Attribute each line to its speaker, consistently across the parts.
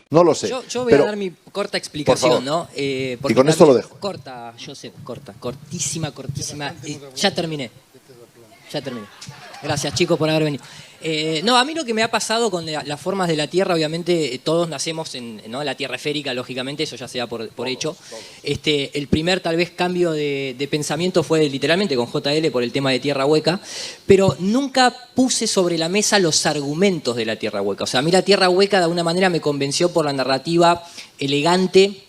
Speaker 1: No lo sé.
Speaker 2: Yo voy
Speaker 1: pero,
Speaker 2: a dar mi corta explicación, ¿no?
Speaker 1: Y con esto lo dejo.
Speaker 2: Corta, Josep, cortísima. Ya terminé. Gracias, chicos, por haber venido. No, a mí lo que me ha pasado con las formas de la Tierra, obviamente todos nacemos en la Tierra esférica, lógicamente, eso ya se da por hecho. El primer tal vez cambio de pensamiento fue literalmente con JL por el tema de Tierra hueca, pero nunca puse sobre la mesa los argumentos de la Tierra hueca. O sea, a mí la Tierra hueca de alguna manera me convenció por la narrativa elegante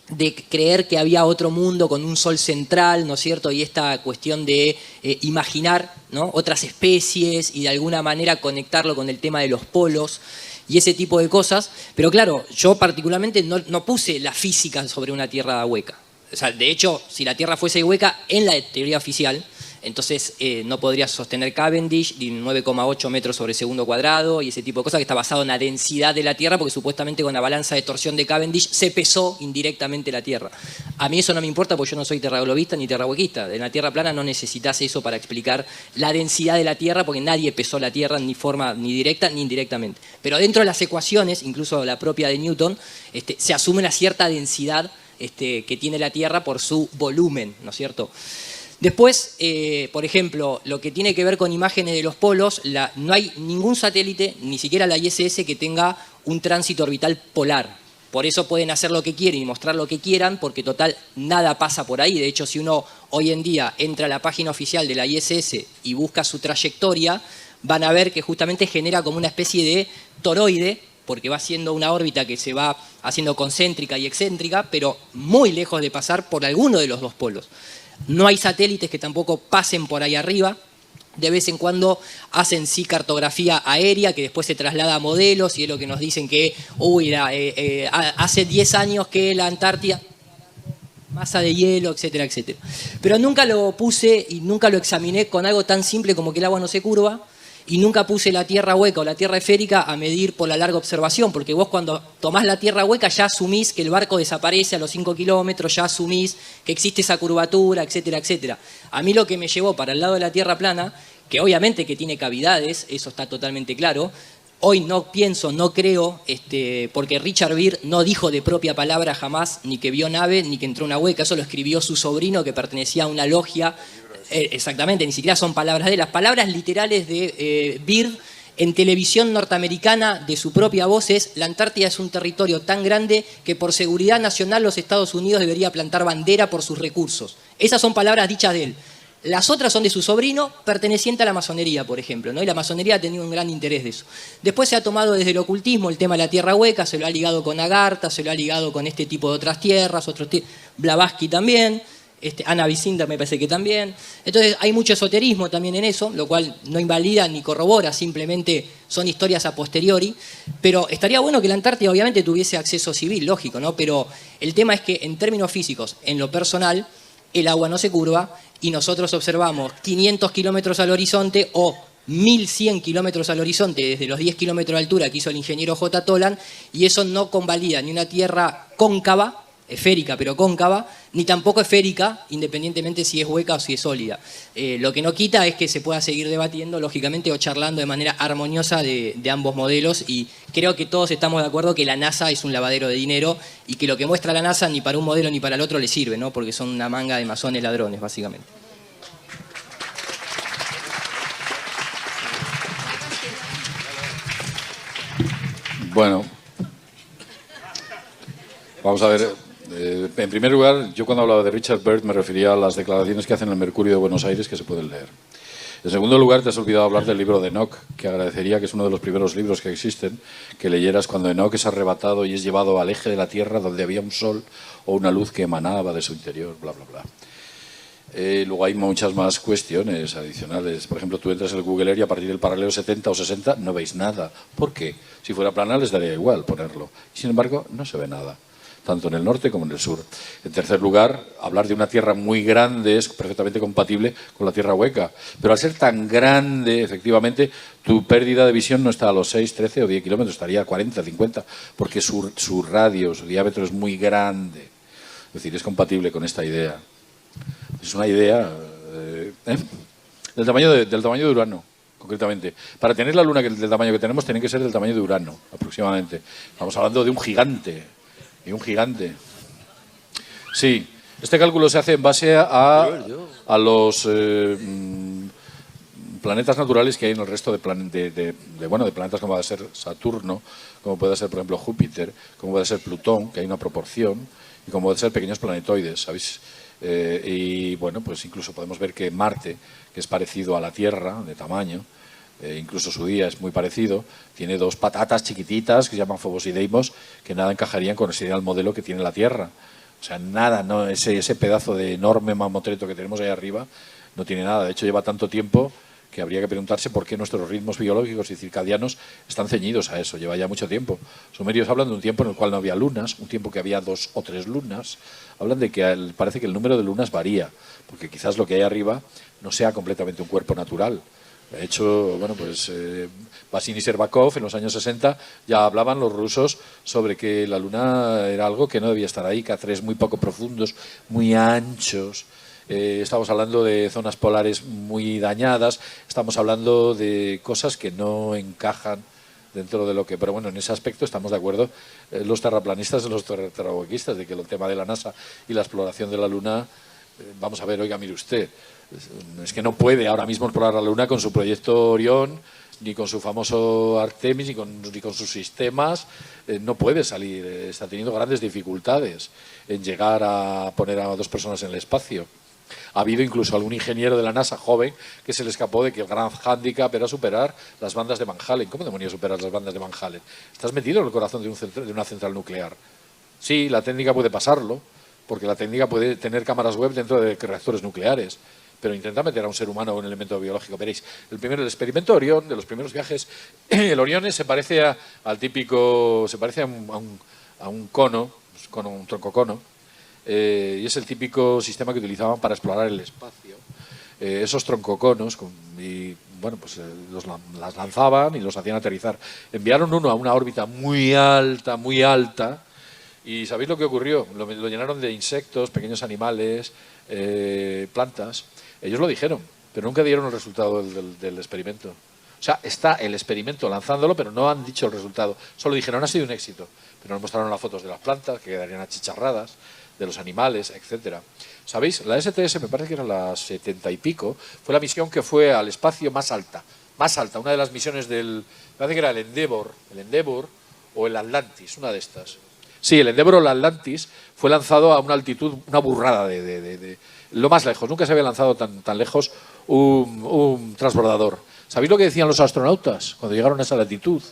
Speaker 2: de creer que había otro mundo con un sol central, ¿no es cierto? Y esta cuestión de imaginar, ¿no?, otras especies y de alguna manera conectarlo con el tema de los polos y ese tipo de cosas. Pero claro, yo particularmente no puse la física sobre una Tierra hueca. O sea, de hecho, si la Tierra fuese hueca, en la teoría oficial, entonces no podría sostener Cavendish ni 9,8 metros sobre segundo cuadrado y ese tipo de cosas, que está basado en la densidad de la Tierra, porque supuestamente con la balanza de torsión de Cavendish se pesó indirectamente la Tierra. A mí eso no me importa porque yo no soy terraglobista ni terrahuequista. En la Tierra plana no necesitas eso para explicar la densidad de la Tierra, porque nadie pesó la Tierra ni forma ni directa ni indirectamente. Pero dentro de las ecuaciones, incluso la propia de Newton, se asume una cierta densidad que tiene la Tierra por su volumen, ¿no es cierto? Después, por ejemplo, lo que tiene que ver con imágenes de los polos, no hay ningún satélite, ni siquiera la ISS, que tenga un tránsito orbital polar. Por eso pueden hacer lo que quieren y mostrar lo que quieran, porque total, nada pasa por ahí. De hecho, si uno hoy en día entra a la página oficial de la ISS y busca su trayectoria, van a ver que justamente genera como una especie de toroide, porque va haciendo una órbita que se va haciendo concéntrica y excéntrica, pero muy lejos de pasar por alguno de los dos polos. No hay satélites que tampoco pasen por ahí arriba. De vez en cuando hacen sí cartografía aérea, que después se traslada a modelos, y es lo que nos dicen que hace 10 años que la Antártida masa de hielo, etcétera, etcétera. Pero nunca lo puse y nunca lo examiné con algo tan simple como que el agua no se curva, y nunca puse la Tierra hueca o la Tierra esférica a medir por la larga observación, porque vos cuando tomás la Tierra hueca ya asumís que el barco desaparece a los 5 kilómetros, ya asumís que existe esa curvatura, etcétera, etcétera. A mí lo que me llevó para el lado de la Tierra plana, que obviamente que tiene cavidades, eso está totalmente claro. Hoy no pienso, no creo, porque Richard Beer no dijo de propia palabra jamás ni que vio nave ni que entró una hueca, eso lo escribió su sobrino que pertenecía a una logia. Exactamente, ni siquiera son palabras de él. Las palabras literales de Beard en televisión norteamericana de su propia voz es: la Antártida es un territorio tan grande que por seguridad nacional los Estados Unidos debería plantar bandera por sus recursos. Esas son palabras dichas de él. Las otras son de su sobrino, perteneciente a la masonería, por ejemplo, ¿no? Y la masonería ha tenido un gran interés de eso. Después se ha tomado desde el ocultismo el tema de la Tierra hueca, se lo ha ligado con Agartha, se lo ha ligado con este tipo de otras tierras, Blavatsky también. Anna Vicinda me parece que también. Entonces hay mucho esoterismo también en eso, lo cual no invalida ni corrobora, simplemente son historias a posteriori. Pero estaría bueno que la Antártida obviamente tuviese acceso civil, lógico, ¿no? Pero el tema es que en términos físicos, en lo personal, el agua no se curva y nosotros observamos 500 kilómetros al horizonte o 1100 kilómetros al horizonte desde los 10 kilómetros de altura que hizo el ingeniero J. Tolan, y eso no convalida ni una Tierra cóncava, esférica pero cóncava, ni tampoco esférica, independientemente si es hueca o si es sólida. Lo que no quita es que se pueda seguir debatiendo, lógicamente, o charlando de manera armoniosa de ambos modelos, y creo que todos estamos de acuerdo que la NASA es un lavadero de dinero y que lo que muestra la NASA ni para un modelo ni para el otro le sirve, ¿no? Porque son una manga de masones ladrones, básicamente.
Speaker 3: Bueno, vamos a ver. En primer lugar, yo cuando hablaba de Richard Byrd me refería a las declaraciones que hacen en el Mercurio de Buenos Aires, que se pueden leer. En segundo lugar, te has olvidado hablar del libro de Enoch, que agradecería, que es uno de los primeros libros que existen, que leyeras cuando Enoch es arrebatado y es llevado al eje de la Tierra donde había un sol o una luz que emanaba de su interior, bla, bla, bla. Luego hay muchas más cuestiones adicionales. Por ejemplo, tú entras en el Google Earth y a partir del paralelo 70 o 60 no veis nada. ¿Por qué? Si fuera plana les daría igual ponerlo. Sin embargo, no se ve nada, tanto en el norte como en el sur. En tercer lugar, hablar de una Tierra muy grande es perfectamente compatible con la Tierra hueca. Pero al ser tan grande, efectivamente, tu pérdida de visión no está a los 6, 13 o 10 kilómetros, estaría a 40, 50, porque su radio, su diámetro es muy grande. Es decir, es compatible con esta idea. Es una idea del tamaño de Urano. concretamente. Para tener la Luna del tamaño que tenemos, tiene que ser del tamaño de Urano, aproximadamente. Estamos hablando de un gigante. Y un gigante. Sí, este cálculo se hace en base a los planetas naturales que hay en el resto de planetas como puede ser Saturno, como puede ser, por ejemplo, Júpiter, como puede ser Plutón, que hay una proporción, y como puede ser pequeños planetoides, ¿sabéis? Y bueno, pues incluso podemos ver que Marte, que es parecido a la Tierra de tamaño, incluso su día es muy parecido, tiene dos patatas chiquititas que se llaman Phobos y Deimos, que nada encajarían con ese ideal modelo que tiene la Tierra. O sea, nada, no, ese pedazo de enorme mamotreto que tenemos ahí arriba no tiene nada. De hecho, lleva tanto tiempo que habría que preguntarse por qué nuestros ritmos biológicos y circadianos están ceñidos a eso. Lleva ya mucho tiempo. Sumerios hablan de un tiempo en el cual no había lunas, un tiempo que había 2 o 3 lunas. Hablan de que parece que el número de lunas varía, porque quizás lo que hay arriba no sea completamente un cuerpo natural. De hecho, bueno, pues Vasily Sherbakov en los años 60 ya hablaban los rusos sobre que la Luna era algo que no debía estar ahí, cráteres muy poco profundos, muy anchos. Estamos hablando de zonas polares muy dañadas, estamos hablando de cosas que no encajan dentro de lo que... Pero bueno, en ese aspecto estamos de acuerdo los terraplanistas y los terrahuequistas, de que el tema de la NASA y la exploración de la Luna, vamos a ver, oiga, mire usted, es que no puede ahora mismo explorar la Luna con su proyecto Orión, ni con su famoso Artemis, ni con sus sistemas, no puede salir, está teniendo grandes dificultades en llegar a poner a 2 personas en el espacio. Ha habido incluso algún ingeniero de la NASA joven que se le escapó de que el gran hándicap era superar las bandas de Van Allen. ¿Cómo demonios superar las bandas de Van Allen? Estás metido en el corazón de una central nuclear. Sí, la técnica puede pasarlo, porque la técnica puede tener cámaras web dentro de reactores nucleares, pero intenta meter a un ser humano o un elemento biológico. Veréis, el experimento Orión, de los primeros viajes, el Orión se parece al típico, se parece a un cono, un troncocono, y es el típico sistema que utilizaban para explorar el espacio. Esos troncoconos, pues las lanzaban y los hacían aterrizar. Enviaron uno a una órbita muy alta, y ¿sabéis lo que ocurrió? Lo llenaron de insectos, pequeños animales, plantas. Ellos lo dijeron, pero nunca dieron el resultado del experimento. O sea, está el experimento lanzándolo, pero no han dicho el resultado. Solo dijeron, ha sido un éxito. Pero nos mostraron las fotos de las plantas, que quedarían achicharradas, de los animales, etcétera. ¿Sabéis? La STS, me parece que era la 70 y pico, fue la misión que fue al espacio más alta, una de las misiones me parece que era el Endeavour o el Atlantis, una de estas. Sí, el Endeavour o el Atlantis fue lanzado a una altitud, una burrada de lo más lejos. Nunca se había lanzado tan lejos un transbordador. ¿Sabéis lo que decían los astronautas cuando llegaron a esa latitud?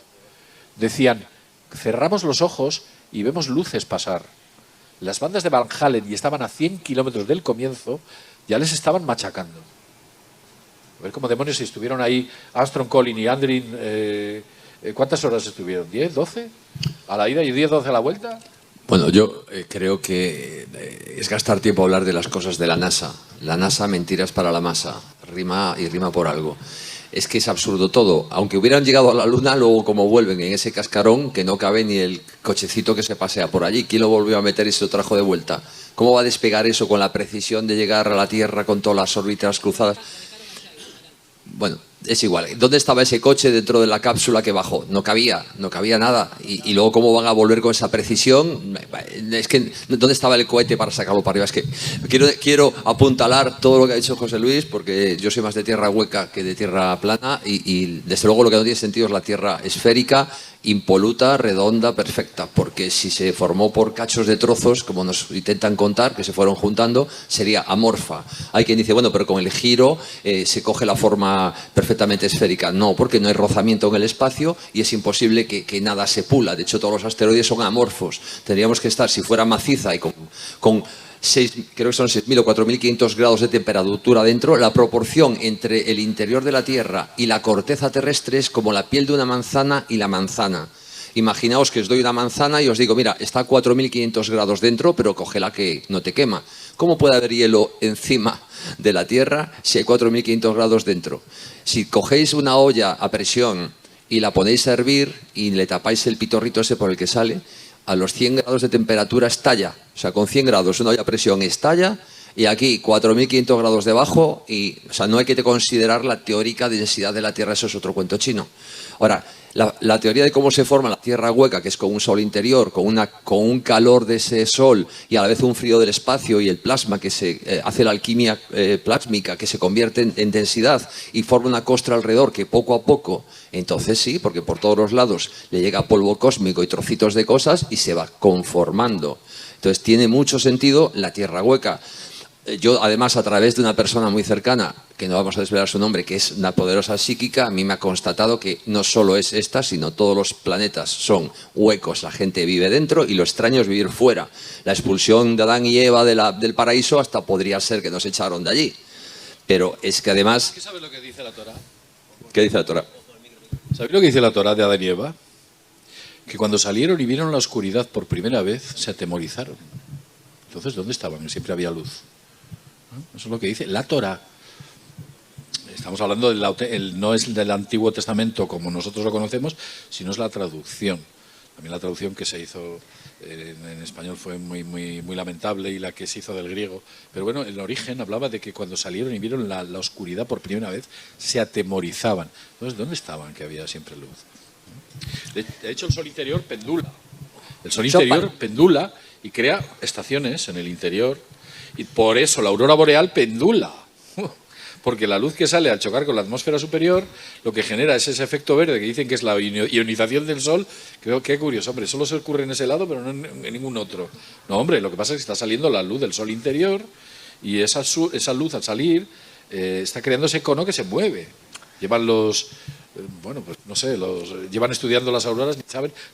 Speaker 3: Decían, cerramos los ojos y vemos luces pasar. Las bandas de Van Allen, y estaban a 100 kilómetros del comienzo, ya les estaban machacando. A ver cómo demonios estuvieron ahí Armstrong, Collins y Aldrin. ¿Cuántas horas estuvieron? ¿10, 12? ¿A la ida y 10, 12 a la vuelta?
Speaker 1: Bueno, yo creo que es gastar tiempo a hablar de las cosas de la NASA. La NASA, mentiras para la masa. Rima por algo. Es que es absurdo todo. Aunque hubieran llegado a la Luna, luego como vuelven en ese cascarón que no cabe ni el cochecito que se pasea por allí. ¿Quién lo volvió a meter y se lo trajo de vuelta? ¿Cómo va a despegar eso con la precisión de llegar a la Tierra con todas las órbitas cruzadas? Bueno, es igual. ¿Dónde estaba ese coche dentro de la cápsula que bajó? No cabía nada. Y luego, ¿cómo van a volver con esa precisión? Es que, ¿dónde estaba el cohete para sacarlo para arriba? Es que quiero apuntalar todo lo que ha dicho José Luis, porque yo soy más de tierra hueca que de tierra plana, y desde luego lo que no tiene sentido es la tierra esférica, impoluta, redonda, perfecta, porque si se formó por cachos de trozos, como nos intentan contar, que se fueron juntando, sería amorfa. Hay quien dice, bueno, pero con el giro se coge la forma perfectamente esférica. No, porque no hay rozamiento en el espacio y es imposible que nada se pula. De hecho, todos los asteroides son amorfos. Tendríamos que estar, si fuera maciza y con creo que son 6.000 o 4.500 grados de temperatura dentro, la proporción entre el interior de la Tierra y la corteza terrestre es como la piel de una manzana y la manzana. Imaginaos que os doy una manzana y os digo, mira, está a 4.500 grados dentro, pero cógela que no te quema. ¿Cómo puede haber hielo encima de la Tierra si hay 4.500 grados dentro? Si cogéis una olla a presión y la ponéis a hervir y le tapáis el pitorrito ese por el que sale, a los 100 grados de temperatura estalla. O sea, con 100 grados una olla a presión estalla Y aquí 4.500 grados debajo y, o sea, no hay que considerar la teórica densidad de la Tierra, eso es otro cuento chino. Ahora, la teoría de cómo se forma la Tierra hueca, que es con un sol interior, con un calor de ese sol y a la vez un frío del espacio y el plasma que se hace la alquimia plásmica, que se convierte en densidad y forma una costra alrededor que poco a poco, entonces sí, porque por todos los lados le llega polvo cósmico y trocitos de cosas y se va conformando. Entonces tiene mucho sentido la Tierra hueca. Yo, además, a través de una persona muy cercana, que no vamos a desvelar su nombre, que es una poderosa psíquica, a mí me ha constatado que no solo es esta, sino todos los planetas son huecos, la gente vive dentro y lo extraño es vivir fuera. La expulsión de Adán y Eva del paraíso hasta podría ser que nos echaron de allí. Pero es que además...
Speaker 3: ¿Qué sabes lo que dice la Torá?
Speaker 1: ¿Qué dice la Torá?
Speaker 3: ¿Sabéis lo que dice la Torá de Adán y Eva? Que cuando salieron y vieron la oscuridad por primera vez, se atemorizaron. Entonces, ¿dónde estaban? Siempre había luz. Eso es lo que dice la Torá. Estamos hablando no es del Antiguo Testamento como nosotros lo conocemos, sino es la traducción. También la traducción que se hizo en español fue muy lamentable, y la que se hizo del griego. Pero bueno, el origen hablaba de que cuando salieron y vieron la oscuridad por primera vez, se atemorizaban. Entonces, ¿dónde estaban que había siempre luz? De hecho, el sol interior pendula. El sol interior pendula y crea estaciones en el interior. Y por eso la aurora boreal pendula. Porque la luz que sale al chocar con la atmósfera superior, lo que genera es ese efecto verde que dicen que es la ionización del sol. Creo que curioso, hombre, solo se ocurre en ese lado, pero no en ningún otro. No, hombre, lo que pasa es que está saliendo la luz del sol interior y esa luz al salir está creando ese cono que se mueve. Llevan llevan estudiando las auroras,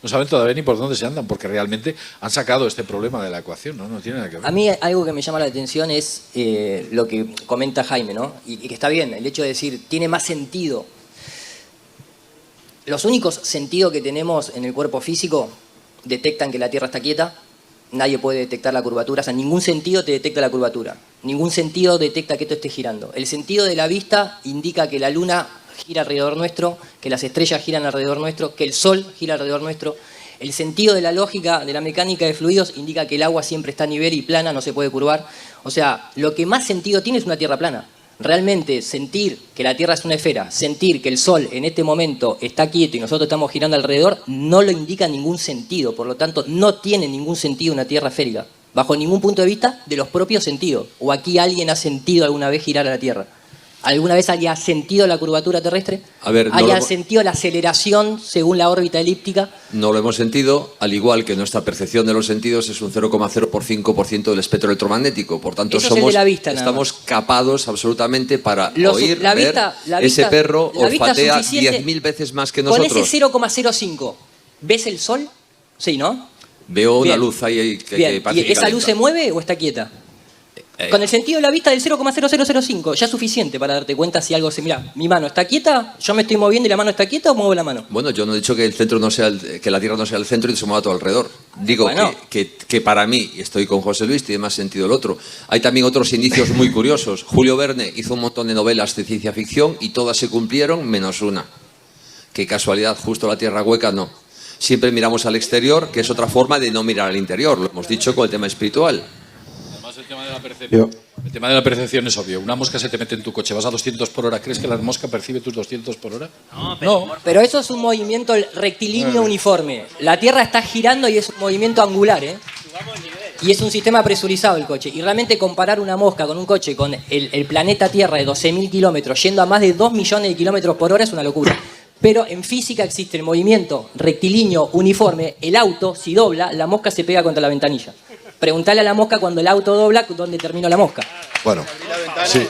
Speaker 3: no saben todavía ni por dónde se andan, porque realmente han sacado este problema de la ecuación, no tiene nada que ver.
Speaker 2: A mí algo que me llama la atención es lo que comenta Jaime, ¿no? Y que está bien, el hecho de decir, tiene más sentido. Los únicos sentidos que tenemos en el cuerpo físico detectan que la Tierra está quieta. Nadie puede detectar la curvatura, o sea, ningún sentido te detecta la curvatura. Ningún sentido detecta que esto esté girando. El sentido de la vista indica que la luna gira alrededor nuestro, que las estrellas giran alrededor nuestro, que el sol gira alrededor nuestro. El sentido de la lógica, de la mecánica de fluidos, indica que el agua siempre está a nivel y plana, no se puede curvar. O sea, lo que más sentido tiene es una Tierra plana. Realmente sentir que la Tierra es una esfera, sentir que el Sol en este momento está quieto y nosotros estamos girando alrededor, no lo indica ningún sentido. Por lo tanto, no tiene ningún sentido una Tierra esférica, bajo ningún punto de vista de los propios sentidos. ¿O aquí alguien ha sentido alguna vez girar a la Tierra? ¿Alguna vez haya sentido la curvatura terrestre?
Speaker 1: A ver,
Speaker 2: ¿Haya sentido la aceleración según la órbita elíptica?
Speaker 1: No lo hemos sentido, al igual que nuestra percepción de los sentidos es un 0,05% del espectro electromagnético. Por tanto,
Speaker 2: Eso es el de la vista,
Speaker 1: estamos capados absolutamente para oír,
Speaker 2: la
Speaker 1: ver,
Speaker 2: vista,
Speaker 1: ese perro
Speaker 2: la vista
Speaker 1: olfatea
Speaker 2: suficiente.
Speaker 1: 10.000 veces más que nosotros.
Speaker 2: Con ese 0,05, ¿ves el Sol? Sí, ¿no?
Speaker 1: Veo una
Speaker 2: Bien.
Speaker 1: luz ahí que
Speaker 2: Bien.
Speaker 1: parece
Speaker 2: ¿Y
Speaker 1: que
Speaker 2: esa
Speaker 1: calienta.
Speaker 2: luz se mueve o está quieta? Con el sentido de la vista del 0,0005, ya es suficiente para darte cuenta si algo se... Mira, mi mano está quieta, yo me estoy moviendo y la mano está quieta, o muevo la mano.
Speaker 1: Bueno, yo no he dicho que el centro no sea que la Tierra no sea el centro y se mueva todo alrededor. Digo
Speaker 2: Bueno.
Speaker 1: que para mí, y estoy con José Luis, tiene más sentido el otro. Hay también otros indicios muy curiosos. Julio Verne hizo un montón de novelas de ciencia ficción y todas se cumplieron menos una. Qué casualidad, justo la Tierra hueca no. Siempre miramos al exterior, que es otra forma de no mirar al interior. Lo hemos dicho con el tema espiritual.
Speaker 3: Además, el tema de la percepción es obvio. Una mosca se te mete en tu coche, vas a 200 por hora. ¿Crees que la mosca percibe tus 200 por hora? No.
Speaker 2: Pero eso es un movimiento rectilíneo uniforme. La Tierra está girando y es un movimiento angular, ¿eh? Y es un sistema presurizado el coche. Y realmente comparar una mosca con un coche con el planeta Tierra de 12.000 kilómetros yendo a más de 2 millones de kilómetros por hora es una locura. Pero en física existe el movimiento rectilíneo uniforme. El auto, si dobla, la mosca se pega contra la ventanilla. Preguntale a la mosca cuando el auto dobla dónde terminó la mosca.
Speaker 4: Bueno, sí,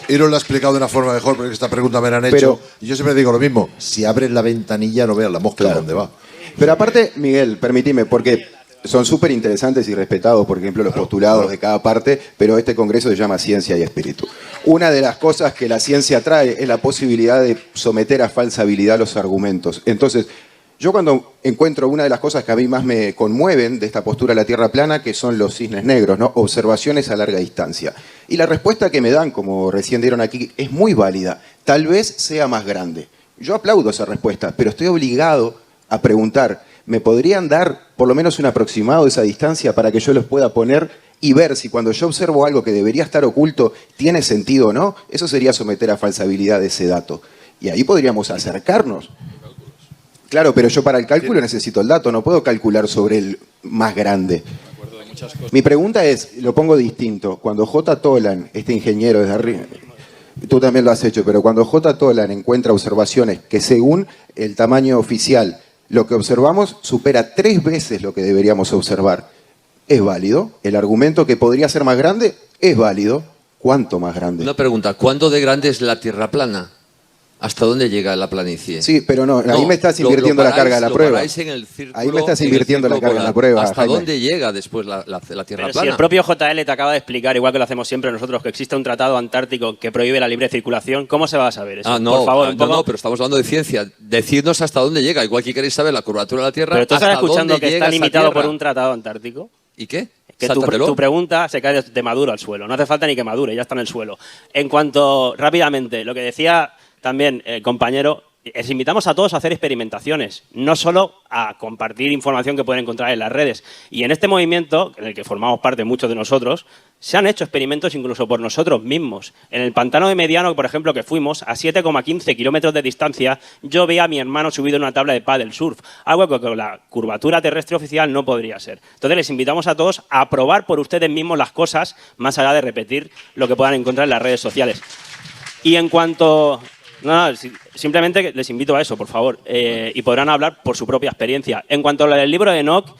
Speaker 4: Iru lo ha explicado de una forma mejor, porque esta pregunta me la han hecho. Y yo siempre digo lo mismo: si abres la ventanilla, no veas la mosca dónde va.
Speaker 5: Pero aparte, Miguel, permitime, porque son súper interesantes y respetados, por ejemplo, los postulados de cada parte, pero este congreso se llama Ciencia y Espíritu. Una de las cosas que la ciencia trae es la posibilidad de someter a falsabilidad los argumentos. Entonces, yo cuando encuentro una de las cosas que a mí más me conmueven de esta postura de la Tierra plana, que son los cisnes negros, ¿no? Observaciones a larga distancia. Y la respuesta que me dan, como recién dieron aquí, es muy válida. Tal vez sea más grande. Yo aplaudo esa respuesta, pero estoy obligado a preguntar, ¿me podrían dar por lo menos un aproximado de esa distancia para que yo los pueda poner y ver si cuando yo observo algo que debería estar oculto tiene sentido o no, eso sería someter a falsabilidad ese dato. Y ahí podríamos acercarnos. Claro, pero yo para el cálculo necesito el dato, no puedo calcular sobre el más grande. Mi pregunta es, lo pongo distinto, cuando J. Tolan, este ingeniero desde arriba, tú también lo has hecho, pero cuando J. Tolan encuentra observaciones que según el tamaño oficial, lo que observamos supera 3 veces lo que deberíamos observar, ¿es válido? ¿El argumento que podría ser más grande es válido? ¿Cuánto más grande?
Speaker 1: Una pregunta, ¿cuándo de grande es la Tierra plana? ¿Hasta dónde llega la planicie?
Speaker 5: Sí, pero no, ahí me estás invirtiendo la carga de la prueba. Ahí me estás invirtiendo la carga de la prueba.
Speaker 1: ¿Hasta
Speaker 5: Jaime.
Speaker 1: dónde llega después la Tierra
Speaker 6: Pero
Speaker 1: plana?
Speaker 6: si el propio JL te acaba de explicar, igual que lo hacemos siempre nosotros, que existe un tratado antártico que prohíbe la libre circulación, ¿cómo se va a saber eso?
Speaker 1: No,
Speaker 6: por favor, un poco...
Speaker 1: no, pero estamos hablando de ciencia. Decidnos hasta dónde llega. Igual que queréis saber la curvatura de la Tierra.
Speaker 6: Pero tú estás
Speaker 1: ¿hasta
Speaker 6: escuchando
Speaker 1: dónde
Speaker 6: que
Speaker 1: llega
Speaker 6: está
Speaker 1: esa
Speaker 6: limitado
Speaker 1: Tierra?
Speaker 6: por un tratado antártico.
Speaker 1: ¿Y qué?
Speaker 6: Que
Speaker 1: Sáltatelo.
Speaker 6: tu pregunta se cae de maduro al suelo. No hace falta ni que madure, ya está en el suelo. En cuanto, rápidamente, lo que decía también el compañero, les invitamos a todos a hacer experimentaciones, no solo a compartir información que pueden encontrar en las redes. Y en este movimiento, en el que formamos parte muchos de nosotros, se han hecho experimentos incluso por nosotros mismos. En el pantano de Mediano, por ejemplo, que fuimos, a 7,15 kilómetros de distancia, yo veía a mi hermano subido en una tabla de paddle surf, algo que con la curvatura terrestre oficial no podría ser. Entonces les invitamos a todos a probar por ustedes mismos las cosas, más allá de repetir lo que puedan encontrar en las redes sociales. Y en cuanto... No, simplemente les invito a eso, por favor, y podrán hablar por su propia experiencia. En cuanto a lo del libro de Enoch,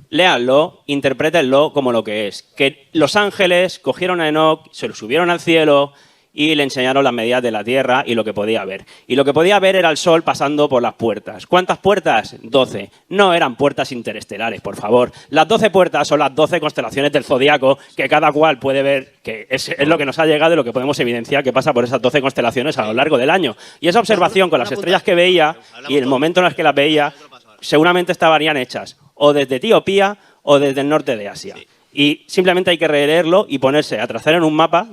Speaker 6: léanlo, interprétenlo como lo que es. Que los ángeles cogieron a Enoch, se lo subieron al cielo y le enseñaron las medidas de la tierra y lo que podía ver. Y lo que podía ver era el sol pasando por las puertas. ¿Cuántas puertas? 12. No eran puertas interestelares, por favor. Las 12 puertas son las 12 constelaciones del zodiaco que cada cual puede ver, que es lo que nos ha llegado y lo que podemos evidenciar que pasa por esas 12 constelaciones a lo largo del año. Y esa observación con las estrellas que veía y el momento en el que las veía seguramente estarían hechas o desde Etiopía o desde el norte de Asia. Y simplemente hay que releerlo y ponerse a trazar en un mapa.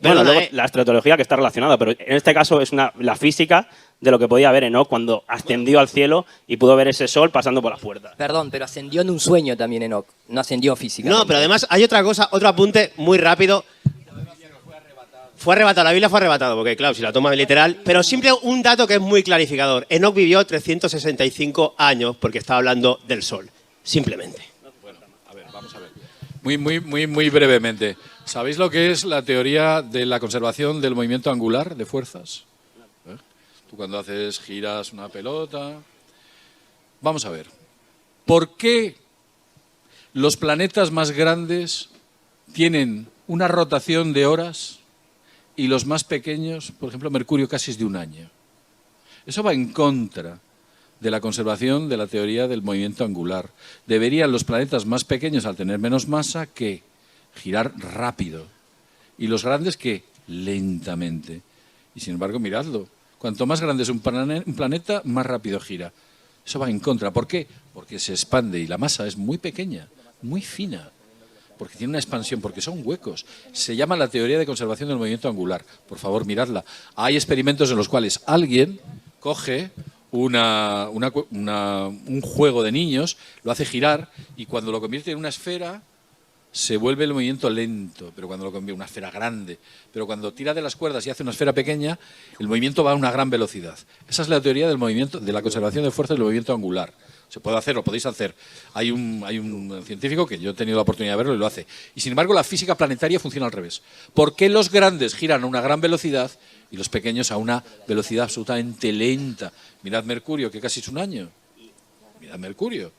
Speaker 6: Bueno, luego la estratología que está relacionada, pero en este caso es la física de lo que podía ver Enoch cuando ascendió al cielo y pudo ver ese sol pasando por las puertas.
Speaker 2: Perdón, pero ascendió en un sueño también Enoch, no ascendió físicamente.
Speaker 7: No, pero además hay otra cosa, otro apunte muy rápido. Fue arrebatado, la Biblia fue arrebatado, porque claro, si la toma literal. Pero siempre un dato que es muy clarificador. Enoch vivió 365 años porque estaba hablando del sol, simplemente.
Speaker 3: Bueno, a ver, vamos a ver. Muy brevemente. ¿Sabéis lo que es la teoría de la conservación del movimiento angular de fuerzas? Tú cuando giras una pelota... Vamos a ver. ¿Por qué los planetas más grandes tienen una rotación de horas y los más pequeños, por ejemplo, Mercurio casi es de un año? Eso va en contra de la conservación de la teoría del movimiento angular. Deberían los planetas más pequeños, al tener menos masa, que girar rápido. Y los grandes, que lentamente. Y sin embargo, miradlo. Cuanto más grande es un planeta, más rápido gira. Eso va en contra. ¿Por qué? Porque se expande y la masa es muy pequeña, muy fina. Porque tiene una expansión, porque son huecos. Se llama la teoría de conservación del movimiento angular. Por favor, miradla. Hay experimentos en los cuales alguien coge un juego de niños, lo hace girar y cuando lo convierte en una esfera se vuelve el movimiento lento, pero cuando lo convierte en una esfera grande. Pero cuando tira de las cuerdas y hace una esfera pequeña, el movimiento va a una gran velocidad. Esa es la teoría del movimiento, de la conservación de fuerza del movimiento angular. Se puede hacer, lo podéis hacer. Hay un científico que yo he tenido la oportunidad de verlo y lo hace. Y sin embargo, la física planetaria funciona al revés. ¿Por qué los grandes giran a una gran velocidad y los pequeños a una velocidad absolutamente lenta? Mirad Mercurio, que casi es un año. Mirad Mercurio.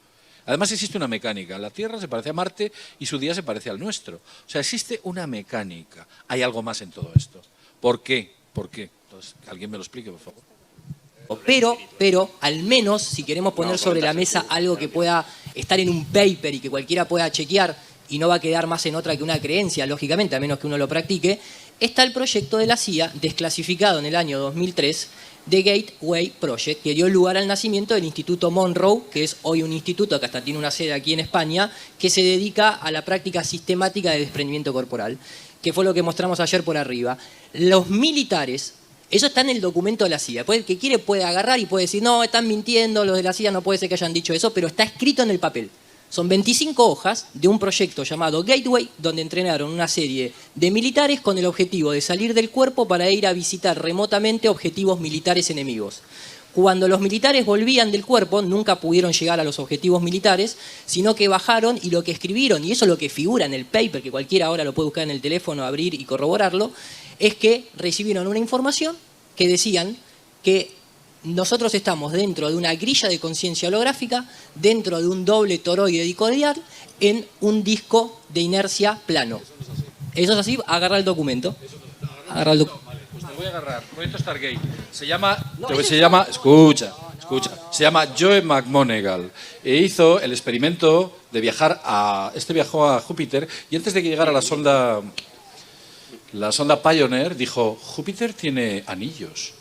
Speaker 3: Además existe una mecánica. La Tierra se parece a Marte y su día se parece al nuestro. O sea, existe una mecánica. Hay algo más en todo esto. ¿Por qué? ¿Por qué? Entonces, que alguien me lo explique, por favor.
Speaker 2: Pero, al menos, si queremos poner sobre la mesa algo que pueda estar en un paper y que cualquiera pueda chequear y no va a quedar más en otra que una creencia, lógicamente, a menos que uno lo practique, está el proyecto de la CIA, desclasificado en el año 2003, The Gateway Project, que dio lugar al nacimiento del Instituto Monroe, que es hoy un instituto que hasta tiene una sede aquí en España, que se dedica a la práctica sistemática de desprendimiento corporal, que fue lo que mostramos ayer por arriba. Los militares, eso está en el documento de la CIA, después el que quiere puede agarrar y puede decir, no, están mintiendo, los de la CIA no puede ser que hayan dicho eso, pero está escrito en el papel. Son 25 hojas de un proyecto llamado Gateway, donde entrenaron una serie de militares con el objetivo de salir del cuerpo para ir a visitar remotamente objetivos militares enemigos. Cuando los militares volvían del cuerpo, nunca pudieron llegar a los objetivos militares, sino que bajaron y lo que escribieron, y eso es lo que figura en el paper, que cualquiera ahora lo puede buscar en el teléfono, abrir y corroborarlo, es que recibieron una información que decían que nosotros estamos dentro de una grilla de conciencia holográfica, dentro de un doble toroide dicodial, en un disco de inercia plano. Eso es así, agarra el documento. Agarra el documento.
Speaker 3: Pues te voy a agarrar. Proyecto Stargate. Se llama, escucha, se llama Joe McMoneagle. E hizo el experimento de viajar viajó a Júpiter y antes de que llegara la sonda Pioneer dijo, Júpiter tiene anillos.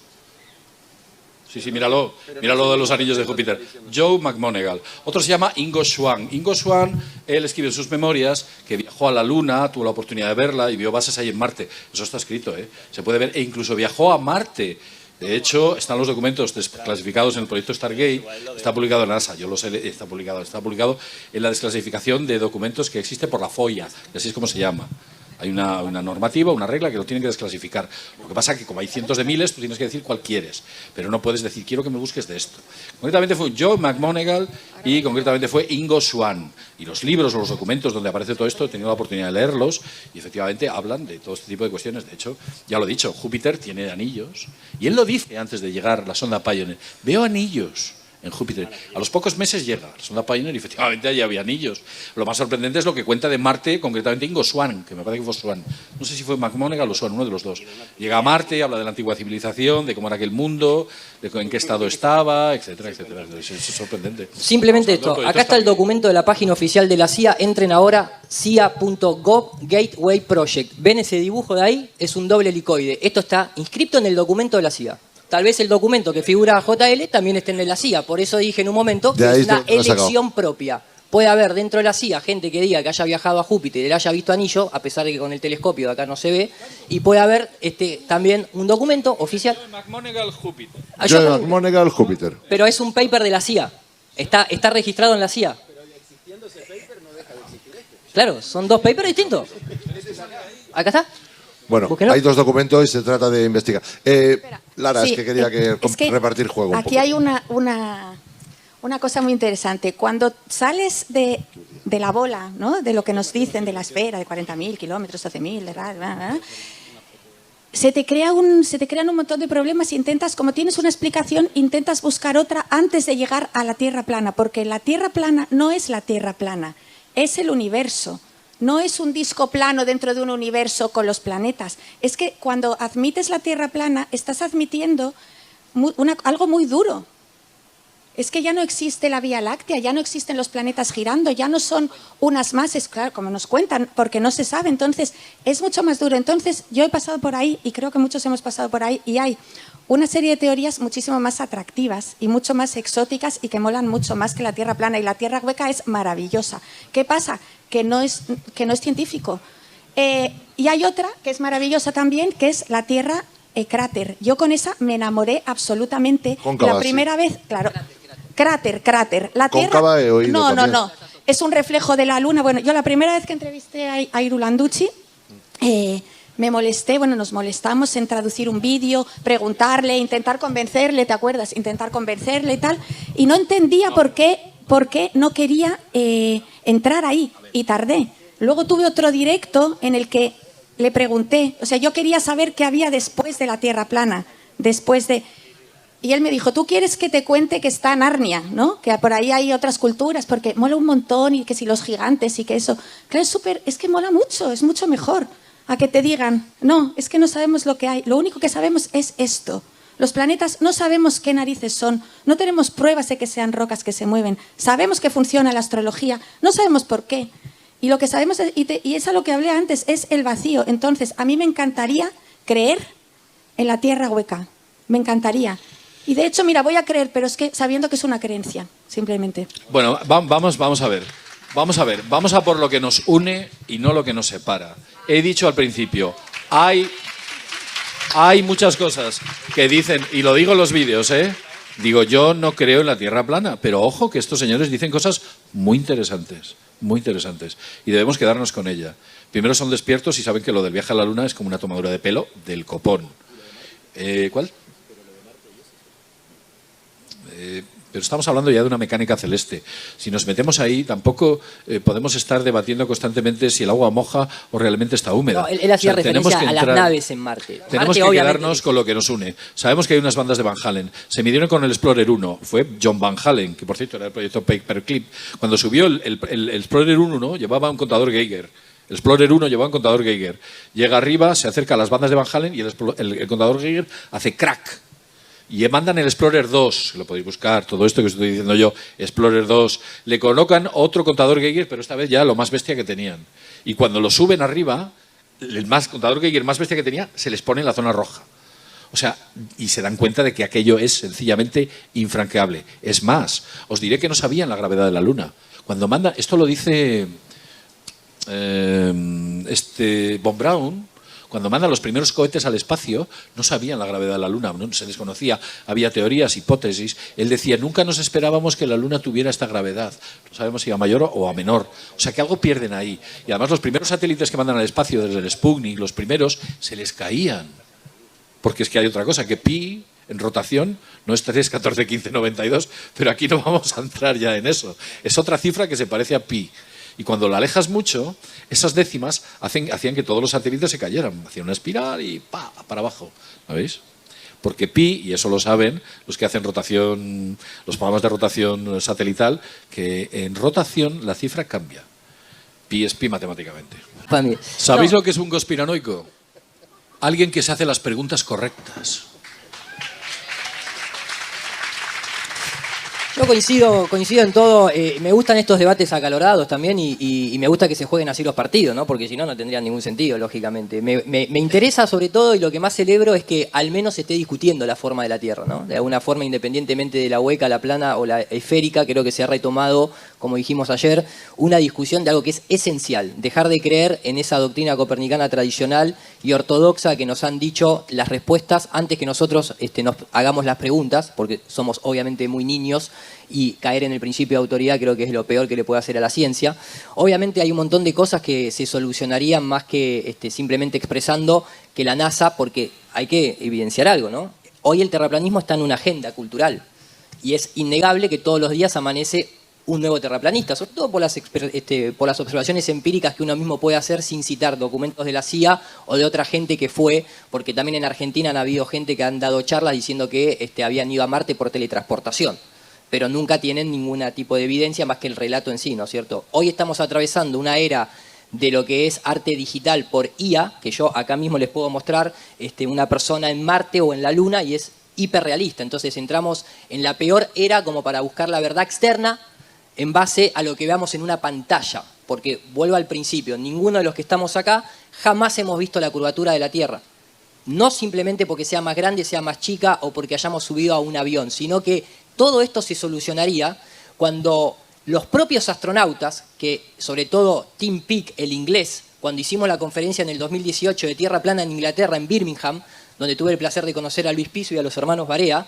Speaker 3: Sí, míralo de los anillos de Júpiter. Joe McMoneagle. Otro se llama Ingo Swann. Ingo Swann, él escribe en sus memorias que viajó a la Luna, tuvo la oportunidad de verla y vio bases ahí en Marte. Eso está escrito, ¿eh? Se puede ver. E incluso viajó a Marte. De hecho, están los documentos desclasificados en el proyecto Stargate. Está publicado en NASA, yo lo sé, está publicado en la desclasificación de documentos que existe por la FOIA, que así es como se llama. Hay una normativa, una regla que lo tienen que desclasificar. Lo que pasa es que como hay cientos de miles, tú tienes que decir cuál quieres. Pero no puedes decir, quiero que me busques de esto. Concretamente fue Joe McMoneagle y concretamente fue Ingo Swann. Y los libros o los documentos donde aparece todo esto, he tenido la oportunidad de leerlos y efectivamente hablan de todo este tipo de cuestiones. De hecho, ya lo he dicho, Júpiter tiene anillos. Y él lo dice antes de llegar la sonda Pioneer. Veo anillos en Júpiter. A los pocos meses llega la sonda Pioneer y efectivamente allí había anillos. Lo más sorprendente es lo que cuenta de Marte, concretamente Ingo Swann, que me parece que fue Swann. No sé si fue McMoneagle o Swann, uno de los dos. Llega a Marte, habla de la antigua civilización, de cómo era aquel mundo, de en qué estado estaba, etcétera, etcétera. Eso es sorprendente.
Speaker 2: Simplemente esto. Acá está el documento de la página oficial de la CIA. Entren ahora, cia.gov Gateway Project. ¿Ven ese dibujo de ahí? Es un doble helicoide. Esto está inscrito en el documento de la CIA. Tal vez el documento que figura JL también esté en la CIA. Por eso dije en un momento que es una elección propia. Puede haber dentro de la CIA gente que diga que haya viajado a Júpiter y le haya visto anillo, a pesar de que con el telescopio de acá no se ve. Y puede haber también un documento oficial.
Speaker 3: McMoneagle Júpiter.
Speaker 4: Joe McMoneagle Júpiter.
Speaker 2: Pero es un paper de la CIA. Está registrado en la CIA. Pero existiendo ese paper no deja de existir este. Claro, son dos papers distintos. Acá está.
Speaker 4: Bueno,
Speaker 2: Búsquenlo.
Speaker 4: hay dos documentos y se trata de investigar. Lara, sí, es que quería repartir juego.
Speaker 8: Aquí hay una cosa muy interesante. Cuando sales de la bola, ¿no? De lo que nos dicen de la esfera, de 40.000 kilómetros, 12.000, se te crean un montón de problemas y intentas, como tienes una explicación, intentas buscar otra antes de llegar a la Tierra plana, porque la Tierra plana no es la Tierra plana, es el universo. No es un disco plano dentro de un universo con los planetas. Es que cuando admites la Tierra plana, estás admitiendo algo muy duro. Es que ya no existe la Vía Láctea, ya no existen los planetas girando, ya no son unas masas, claro, como nos cuentan, porque no se sabe. Entonces, es mucho más duro. Entonces, yo he pasado por ahí, y creo que muchos hemos pasado por ahí, y hay una serie de teorías muchísimo más atractivas y mucho más exóticas y que molan mucho más que la Tierra plana. Y la Tierra hueca es maravillosa. ¿Qué pasa? Que no es científico. Y hay otra que es maravillosa también, que es la Tierra cráter. Yo con esa me enamoré absolutamente.
Speaker 4: Cóncava,
Speaker 8: la primera vez, claro. Cráter. La Tierra.
Speaker 4: Cóncava he oído también.
Speaker 8: No. Es un reflejo de la Luna. Bueno, yo la primera vez que entrevisté a Iru Landucci, me molesté, nos molestamos en traducir un vídeo, preguntarle, intentar convencerle, ¿te acuerdas? Intentar convencerle y tal. Y no entendía por qué no quería entrar ahí y tardé. Luego tuve otro directo en el que le pregunté, o sea, yo quería saber qué había después de la Tierra plana, Y él me dijo, ¿tú quieres que te cuente que está Narnia, ¿no? Que por ahí hay otras culturas, porque mola un montón y que si los gigantes y que eso. Claro, es que mola mucho, es mucho mejor a que te digan, no, es que no sabemos lo que hay, lo único que sabemos es esto. Los planetas no sabemos qué narices son, no tenemos pruebas de que sean rocas que se mueven, sabemos que funciona la astrología, no sabemos por qué. Y lo que sabemos, y es a lo que hablé antes, es el vacío. Entonces, a mí me encantaría creer en la Tierra hueca, me encantaría. Y de hecho, mira, voy a creer, pero es que sabiendo que es una creencia, simplemente.
Speaker 3: Bueno, vamos a ver. Vamos a por lo que nos une y no lo que nos separa. He dicho al principio, hay muchas cosas que dicen, y lo digo en los vídeos, Digo, yo no creo en la Tierra plana, pero ojo que estos señores dicen cosas muy interesantes, y debemos quedarnos con ella. Primero son despiertos y saben que lo del viaje a la Luna es como una tomadura de pelo del copón. ¿Cuál? Pero estamos hablando ya de una mecánica celeste. Si nos metemos ahí, tampoco podemos estar debatiendo constantemente si el agua moja o realmente está húmeda.
Speaker 2: No, él hacía referencia a las naves en Marte.
Speaker 3: Tenemos que quedarnos con lo que nos une. Sabemos que hay unas bandas de Van Halen. Se midieron con el Explorer 1. Fue John Van Halen, que por cierto era el proyecto Paperclip. Cuando subió el Explorer 1, llevaba un contador Geiger. El Explorer 1 llevaba un contador Geiger. Llega arriba, se acerca a las bandas de Van Halen y el contador Geiger hace crack. Y mandan el Explorer 2, lo podéis buscar, todo esto que os estoy diciendo yo, Explorer 2, le colocan otro contador Geiger, pero esta vez ya lo más bestia que tenían. Y cuando lo suben arriba, el contador Geiger más bestia que tenía, se les pone en la zona roja. O sea, y se dan cuenta de que aquello es sencillamente infranqueable. Es más, os diré que no sabían la gravedad de la Luna. Cuando mandan, esto lo dice Von Braun. Cuando mandan los primeros cohetes al espacio, no sabían la gravedad de la Luna, no se desconocía, había teorías, hipótesis. Él decía, nunca nos esperábamos que la Luna tuviera esta gravedad. No sabemos si a mayor o a menor. O sea que algo pierden ahí. Y además los primeros satélites que mandan al espacio, desde el Sputnik, los primeros, se les caían. Porque es que hay otra cosa, que pi en rotación no es 3, 14, 15, 92, pero aquí no vamos a entrar ya en eso. Es otra cifra que se parece a pi. Y cuando la alejas mucho, esas décimas hacían que todos los satélites se cayeran. Hacían una espiral y ¡pa! Para abajo. ¿Lo veis? Porque pi, y eso lo saben los que hacen rotación, los programas de rotación satelital, que en rotación la cifra cambia. Pi es pi matemáticamente. ¿Sabéis lo que es un conspiranoico? Alguien que se hace las preguntas correctas.
Speaker 2: Yo coincido en todo. Me gustan estos debates acalorados también y me gusta que se jueguen así los partidos, ¿no? Porque si no, no tendrían ningún sentido, lógicamente. Me interesa sobre todo y lo que más celebro es que al menos se esté discutiendo la forma de la Tierra, ¿no? De alguna forma, independientemente de la hueca, la plana o la esférica, creo que se ha retomado, como dijimos ayer, una discusión de algo que es esencial. Dejar de creer en esa doctrina copernicana tradicional y ortodoxa que nos han dicho las respuestas antes que nosotros nos hagamos las preguntas, porque somos obviamente muy niños, y caer en el principio de autoridad creo que es lo peor que le puede hacer a la ciencia. Obviamente hay un montón de cosas que se solucionarían más que simplemente expresando que la NASA, porque hay que evidenciar algo, ¿no? Hoy el terraplanismo está en una agenda cultural y es innegable que todos los días amanece un nuevo terraplanista, sobre todo por las observaciones empíricas que uno mismo puede hacer sin citar documentos de la CIA o de otra gente que fue, porque también en Argentina han habido gente que han dado charlas diciendo que habían ido a Marte por teletransportación, pero nunca tienen ningún tipo de evidencia más que el relato en sí, ¿no es cierto? Hoy estamos atravesando una era de lo que es arte digital por IA, que yo acá mismo les puedo mostrar una persona en Marte o en la Luna y es hiperrealista. Entonces entramos en la peor era como para buscar la verdad externa en base a lo que veamos en una pantalla. Porque, vuelvo al principio, ninguno de los que estamos acá jamás hemos visto la curvatura de la Tierra. No simplemente porque sea más grande, sea más chica o porque hayamos subido a un avión, sino que todo esto se solucionaría cuando los propios astronautas, que sobre todo Tim Peake, el inglés, cuando hicimos la conferencia en el 2018 de Tierra Plana en Inglaterra, en Birmingham, donde tuve el placer de conocer a Luis Piso y a los hermanos Barea,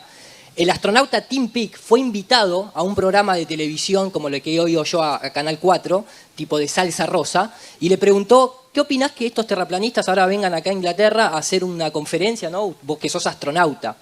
Speaker 2: el astronauta Tim Peake fue invitado a un programa de televisión como el que oigo yo a Canal 4, tipo de salsa rosa, y le preguntó, ¿qué opinás que estos terraplanistas ahora vengan acá a Inglaterra a hacer una conferencia, ¿no? Vos que sos astronauta.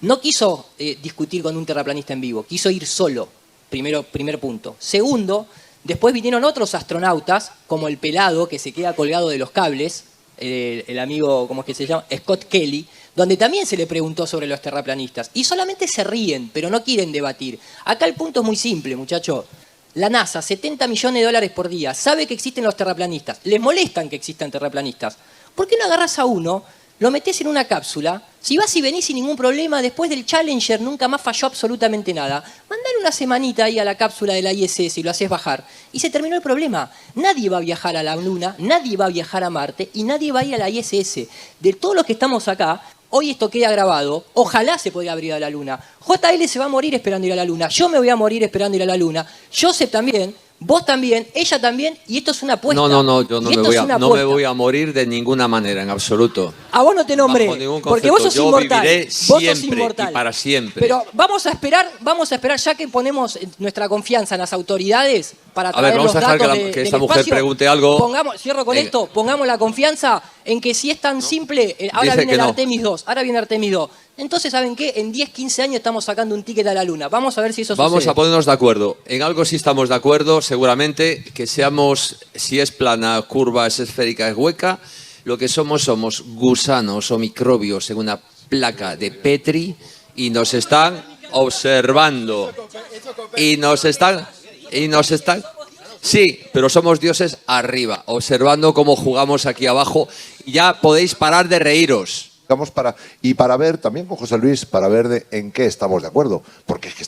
Speaker 2: No quiso discutir con un terraplanista en vivo, quiso ir solo, primer punto. Segundo, después vinieron otros astronautas, como el pelado que se queda colgado de los cables, el amigo, ¿cómo es que se llama? Scott Kelly, donde también se le preguntó sobre los terraplanistas. Y solamente se ríen, pero no quieren debatir. Acá el punto es muy simple, muchachos. La NASA, 70 millones de dólares por día, sabe que existen los terraplanistas. Les molestan que existan terraplanistas. ¿Por qué no agarras a uno, lo metés en una cápsula? Si vas y venís sin ningún problema, después del Challenger nunca más falló absolutamente nada. Mandale una semanita ahí a la cápsula de la ISS y lo haces bajar. Y se terminó el problema. Nadie va a viajar a la Luna, nadie va a viajar a Marte y nadie va a ir a la ISS. De todos los que estamos acá, hoy esto queda grabado, ojalá se podría abrir a la Luna. JL se va a morir esperando ir a la Luna, yo me voy a morir esperando ir a la Luna, Joseph también, vos también, ella también, y esto es una apuesta.
Speaker 1: No, yo no
Speaker 2: Y
Speaker 1: me,
Speaker 2: esto
Speaker 1: voy
Speaker 2: es
Speaker 1: a,
Speaker 2: una
Speaker 1: no me
Speaker 2: apuesta.
Speaker 1: voy a morir de ninguna manera, en absoluto.
Speaker 2: A vos no te nombré,
Speaker 1: Bajo ningún
Speaker 2: porque vos sos
Speaker 1: concepto. Yo
Speaker 2: inmortal.
Speaker 1: viviré
Speaker 2: Vos sos
Speaker 1: siempre
Speaker 2: inmortal.
Speaker 1: y para siempre.
Speaker 2: Pero vamos a esperar, ya que ponemos nuestra confianza en las autoridades para
Speaker 1: A
Speaker 2: traer
Speaker 1: ver, vamos
Speaker 2: los
Speaker 1: a dejar
Speaker 2: datos
Speaker 1: que
Speaker 2: del
Speaker 1: esta mujer
Speaker 2: espacio,
Speaker 1: pregunte algo.
Speaker 2: Cierro con
Speaker 1: Venga.
Speaker 2: esto, pongamos la confianza en que si es tan simple, ahora
Speaker 1: Dice
Speaker 2: viene
Speaker 1: que
Speaker 2: el
Speaker 1: no.
Speaker 2: Artemis 2, entonces, ¿saben qué? En 10, 15 años estamos sacando un ticket a la luna. Vamos a ver si eso
Speaker 1: Vamos
Speaker 2: sucede.
Speaker 1: a ponernos de acuerdo. En algo sí estamos de acuerdo, seguramente, que seamos, si es plana, curva, es esférica, es hueca, lo que somos gusanos o microbios en una placa de Petri y nos están observando. Y nos están... Sí, pero somos dioses arriba, observando cómo jugamos aquí abajo. Ya podéis parar de reíros.
Speaker 4: Para ver también con José Luis, para ver en qué estamos de acuerdo. Porque es que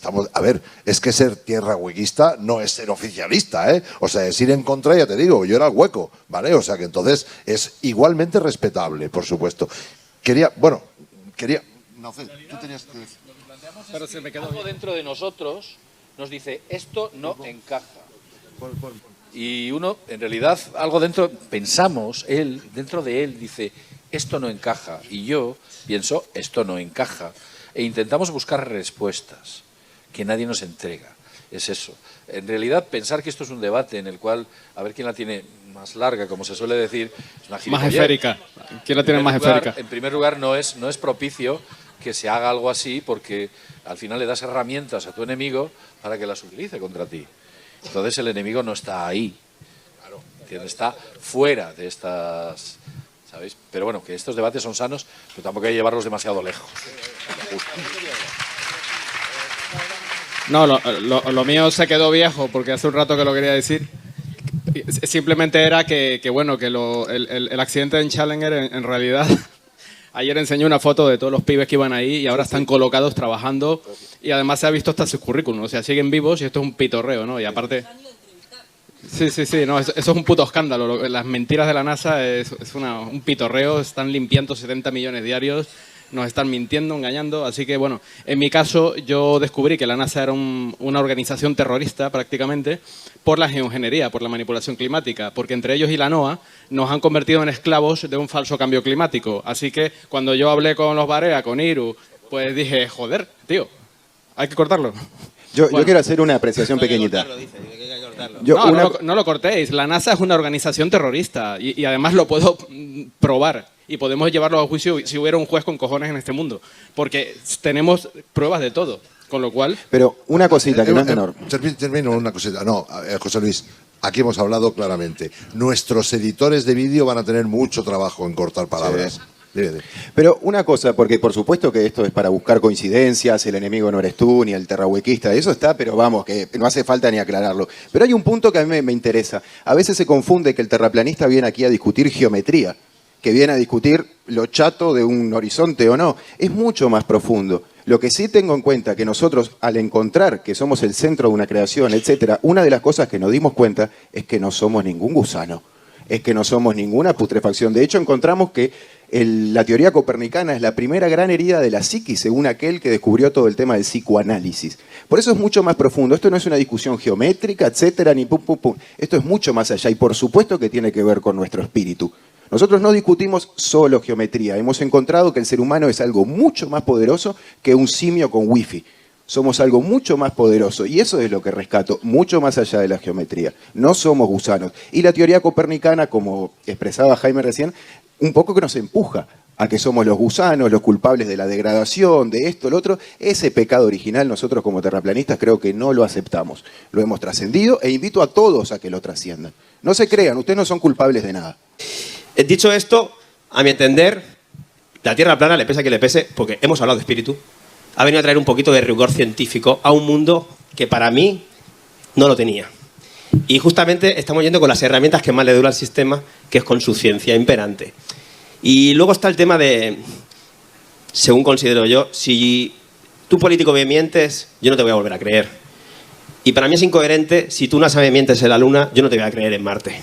Speaker 4: es que ser tierra huequista no es ser oficialista, ¿eh? O sea, es ir en contra, ya te digo, yo era el hueco, ¿vale? O sea, que entonces es igualmente respetable, por supuesto. No sé, tú tenías que decir.
Speaker 3: Pero se me quedó algo dentro de nosotros, nos dice, esto no encaja. Y uno, en realidad, algo dentro, pensamos, dentro de él, dice, esto no encaja. Y yo pienso, esto no encaja. E intentamos buscar respuestas que nadie nos entrega. Es eso. En realidad, pensar que esto es un debate en el cual, a ver quién la tiene más larga, como se suele decir, es una gilipollez.
Speaker 9: Más esférica. ¿Quién la tiene más esférica?
Speaker 3: En primer lugar, no es propicio que se haga algo así porque al final le das herramientas a tu enemigo para que las utilice contra ti. Entonces el enemigo no está ahí, claro, está fuera de estas, ¿sabéis? Pero bueno, que estos debates son sanos, pero tampoco hay que llevarlos demasiado lejos.
Speaker 9: No, lo mío se quedó viejo porque hace un rato que lo quería decir. Simplemente era que el accidente en Challenger en realidad... Ayer enseñé una foto de todos los pibes que iban ahí y ahora están colocados trabajando y además se ha visto hasta su currículum, o sea, siguen vivos y esto es un pitorreo, ¿no? Y aparte... Sí, no, eso es un puto escándalo. Las mentiras de la NASA es un pitorreo, están limpiando 70 millones diarios, nos están mintiendo, engañando, así que bueno, en mi caso yo descubrí que la NASA era una organización terrorista prácticamente por la geoingeniería, por la manipulación climática, porque entre ellos y la NOAA nos han convertido en esclavos de un falso cambio climático. Así que cuando yo hablé con los Barea, con Iru, pues dije, joder, tío, hay que cortarlo.
Speaker 5: Yo quiero hacer una apreciación pequeñita.
Speaker 9: No lo cortéis, la NASA es una organización terrorista y además lo puedo probar. Y podemos llevarlo a juicio si hubiera un juez con cojones en este mundo. Porque tenemos pruebas de todo. Con lo cual...
Speaker 5: Pero una cosita que no es menor.
Speaker 4: Termino una cosita. No, José Luis, aquí hemos hablado claramente. Nuestros editores de vídeo van a tener mucho trabajo en cortar palabras. Sí. Dime.
Speaker 5: Pero una cosa, porque por supuesto que esto es para buscar coincidencias, el enemigo no eres tú, ni el terrahuequista, eso está, pero vamos, que no hace falta ni aclararlo. Pero hay un punto que a mí me interesa. A veces se confunde que el terraplanista viene aquí a discutir geometría, que viene a discutir lo chato de un horizonte o no. Es mucho más profundo. Lo que sí tengo en cuenta que nosotros, al encontrar que somos el centro de una creación, etcétera, una de las cosas que nos dimos cuenta es que no somos ningún gusano, es que no somos ninguna putrefacción. De hecho, encontramos que la teoría copernicana es la primera gran herida de la psiquis, según aquel que descubrió todo el tema del psicoanálisis. Por eso es mucho más profundo. Esto no es una discusión geométrica, etcétera, ni pum, pum, pum. Esto es mucho más allá y por supuesto que tiene que ver con nuestro espíritu. Nosotros no discutimos solo geometría. Hemos encontrado que el ser humano es algo mucho más poderoso que un simio con wifi. Somos algo mucho más poderoso y eso es lo que rescato, mucho más allá de la geometría. No somos gusanos. Y la teoría copernicana, como expresaba Jaime recién, un poco que nos empuja a que somos los gusanos, los culpables de la degradación, de esto, lo otro. Ese pecado original nosotros como terraplanistas creo que no lo aceptamos. Lo hemos trascendido e invito a todos a que lo trasciendan. No se crean, ustedes no son culpables de nada.
Speaker 7: Dicho esto, a mi entender, la Tierra plana, le pese a que le pese, porque hemos hablado de espíritu, ha venido a traer un poquito de rigor científico a un mundo que para mí no lo tenía. Y justamente estamos yendo con las herramientas que más le dura al sistema, que es con su ciencia imperante. Y luego está el tema de, según considero yo, si tú político me mientes, yo no te voy a volver a creer. Y para mí es incoherente, si tú NASA me mientes en la Luna, yo no te voy a creer en Marte,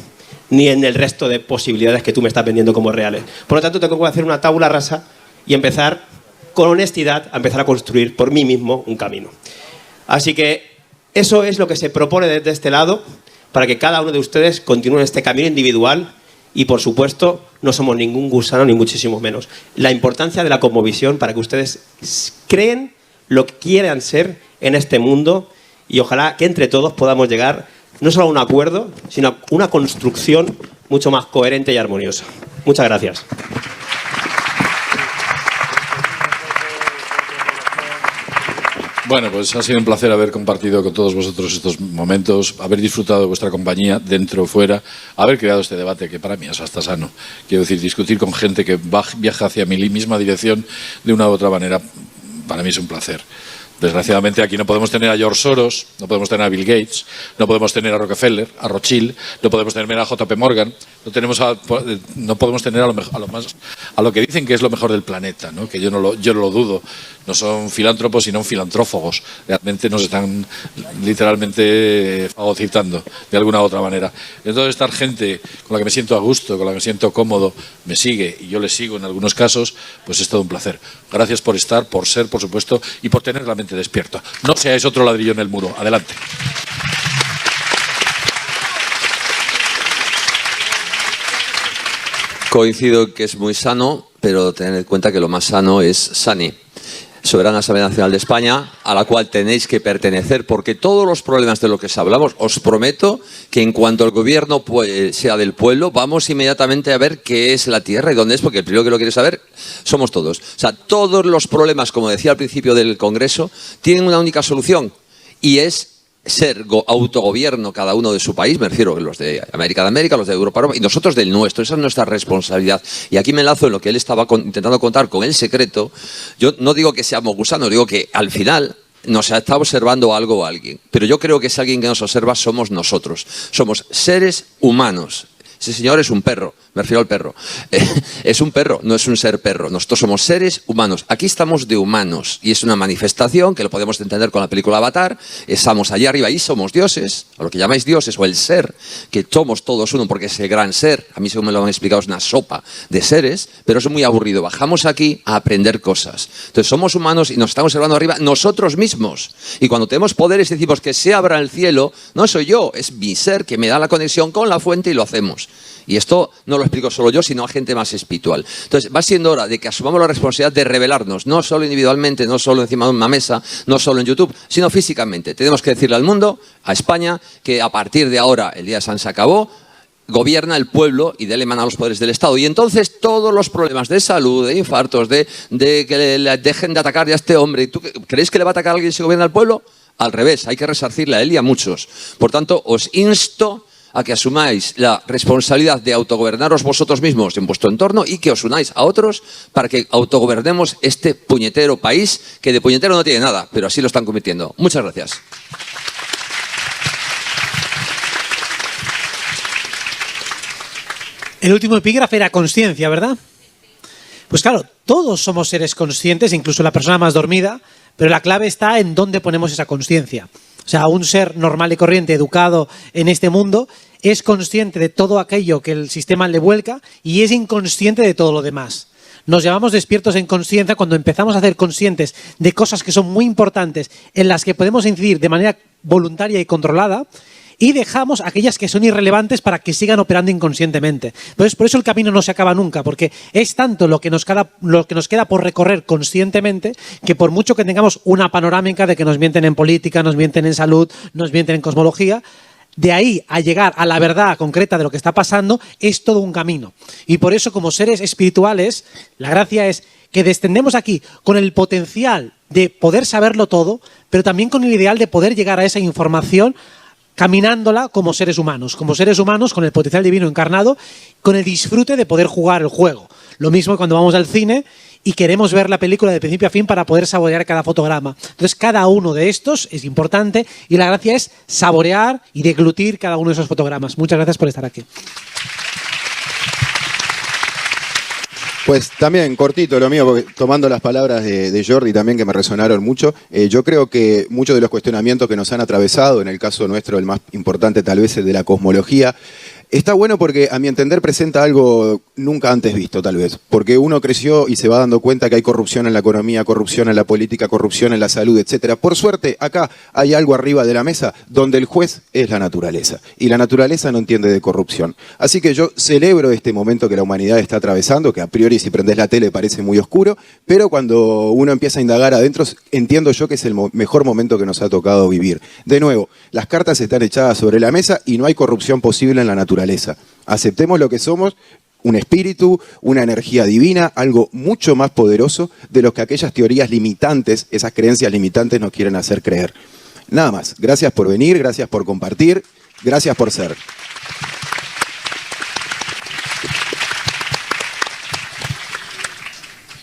Speaker 7: ni en el resto de posibilidades que tú me estás vendiendo como reales. Por lo tanto, tengo que hacer una tabula rasa y empezar con honestidad a empezar a construir por mí mismo un camino. Así que eso es lo que se propone desde este lado. para que cada uno de ustedes continúe este camino individual y, por supuesto, no somos ningún gusano ni muchísimo menos. La importancia de la cosmovisión para que ustedes creen lo que quieran ser en este mundo y ojalá que entre todos podamos llegar no solo a un acuerdo, sino a una construcción mucho más coherente y armoniosa. Muchas gracias.
Speaker 3: Bueno, pues ha sido un placer haber compartido con todos vosotros estos momentos, haber disfrutado de vuestra compañía dentro o fuera, haber creado este debate que para mí es hasta sano. Quiero decir, discutir con gente que viaja hacia mi misma dirección de una u otra manera, para mí es un placer. Desgraciadamente aquí no podemos tener a George Soros, no podemos tener a Bill Gates, no podemos tener a Rockefeller, a Rothschild, no podemos tener a JP Morgan, no podemos tener a lo que dicen que es lo mejor del planeta, ¿no? Que yo no lo dudo. No son filántropos sino filantrófagos. Realmente nos están literalmente fagocitando de alguna u otra manera. Entonces, estar gente con la que me siento a gusto, con la que me siento cómodo, me sigue y yo le sigo en algunos casos, pues es todo un placer. Gracias por estar, por ser, por supuesto, y por tener la mente despierta. No seáis otro ladrillo en el muro. Adelante.
Speaker 1: Coincido en que es muy sano, pero tened en cuenta que lo más sano es SANI, Soberana Asamblea Nacional de España, a la cual tenéis que pertenecer, porque todos los problemas de los que hablamos, os prometo que en cuanto el gobierno sea del pueblo, vamos inmediatamente a ver qué es la tierra y dónde es, porque el primero que lo quiere saber somos todos. O sea, todos los problemas, como decía al principio del Congreso, tienen una única solución, y es ser autogobierno cada uno de su país, me refiero a los de América, los de Europa, y nosotros del nuestro. Esa es nuestra responsabilidad. Y aquí me enlazo en lo que él estaba intentando contar con el secreto. Yo no digo que seamos gusanos, digo que al final nos está observando algo o alguien. Pero yo creo que ese alguien que nos observa somos nosotros. Somos seres humanos. Ese señor es un perro, me refiero al perro. Es un perro, no es un ser perro. Nosotros somos seres humanos. Aquí estamos de humanos y es una manifestación que lo podemos entender con la película Avatar. Estamos allá arriba y somos dioses, o lo que llamáis dioses, o el ser, que somos todos uno, porque ese gran ser, a mí según me lo han explicado, es una sopa de seres, pero es muy aburrido. Bajamos aquí a aprender cosas. Entonces somos humanos y nos estamos observando arriba nosotros mismos. Y cuando tenemos poderes decimos que se abra el cielo, no soy yo, es mi ser que me da la conexión con la fuente y lo hacemos. Y esto no lo explico solo yo, sino a gente más espiritual. Entonces, va siendo hora de que asumamos la responsabilidad de revelarnos, no solo individualmente, no solo encima de una mesa, no solo en YouTube, sino físicamente. Tenemos que decirle al mundo, a España, que a partir de ahora el día de San se acabó, gobierna el pueblo y déle mano a los poderes del Estado. Y entonces todos los problemas de salud, de infartos, de que le dejen de atacar a este hombre, ¿tú creéis que le va a atacar a alguien si gobierna el pueblo? Al revés, hay que resarcirle a él y a muchos. Por tanto, os insto a que asumáis la responsabilidad de autogobernaros vosotros mismos en vuestro entorno y que os unáis a otros para que autogobernemos este puñetero país, que de puñetero no tiene nada, pero así lo están convirtiendo. Muchas gracias.
Speaker 10: El último epígrafe era consciencia, ¿verdad? Pues claro, todos somos seres conscientes, incluso la persona más dormida, pero la clave está en dónde ponemos esa consciencia. O sea, un ser normal y corriente, educado en este mundo, es consciente de todo aquello que el sistema le vuelca y es inconsciente de todo lo demás. Nos llamamos despiertos en conciencia cuando empezamos a ser conscientes de cosas que son muy importantes, en las que podemos incidir de manera voluntaria y controlada, y dejamos aquellas que son irrelevantes para que sigan operando inconscientemente. Entonces, por eso el camino no se acaba nunca, porque es tanto lo que nos queda por recorrer conscientemente, que por mucho que tengamos una panorámica de que nos mienten en política, nos mienten en salud, nos mienten en cosmología, de ahí a llegar a la verdad concreta de lo que está pasando es todo un camino. Y por eso, como seres espirituales, la gracia es que descendemos aquí con el potencial de poder saberlo todo, pero también con el ideal de poder llegar a esa información caminándola como seres humanos con el potencial divino encarnado, con el disfrute de poder jugar el juego. Lo mismo cuando vamos al cine y queremos ver la película de principio a fin para poder saborear cada fotograma. Entonces, cada uno de estos es importante y la gracia es saborear y deglutir cada uno de esos fotogramas. Muchas gracias por estar aquí.
Speaker 5: Pues también, cortito lo mío, porque tomando las palabras de Jordi también que me resonaron mucho, yo creo que muchos de los cuestionamientos que nos han atravesado, en el caso nuestro el más importante tal vez el de la cosmología, Está bueno porque, a mi entender, presenta algo nunca antes visto, tal vez. Porque uno creció y se va dando cuenta que hay corrupción en la economía, corrupción en la política, corrupción en la salud, etcétera. Por suerte, acá hay algo arriba de la mesa donde el juez es la naturaleza. Y la naturaleza no entiende de corrupción. Así que yo celebro este momento que la humanidad está atravesando, que a priori si prendés la tele parece muy oscuro, pero cuando uno empieza a indagar adentro, entiendo yo que es el mejor momento que nos ha tocado vivir. De nuevo, las cartas están echadas sobre la mesa y no hay corrupción posible en la naturaleza. Aceptemos lo que somos, un espíritu, una energía divina, algo mucho más poderoso de lo que aquellas teorías limitantes, esas creencias limitantes nos quieren hacer creer. Nada más. Gracias por venir, gracias por compartir, gracias por ser.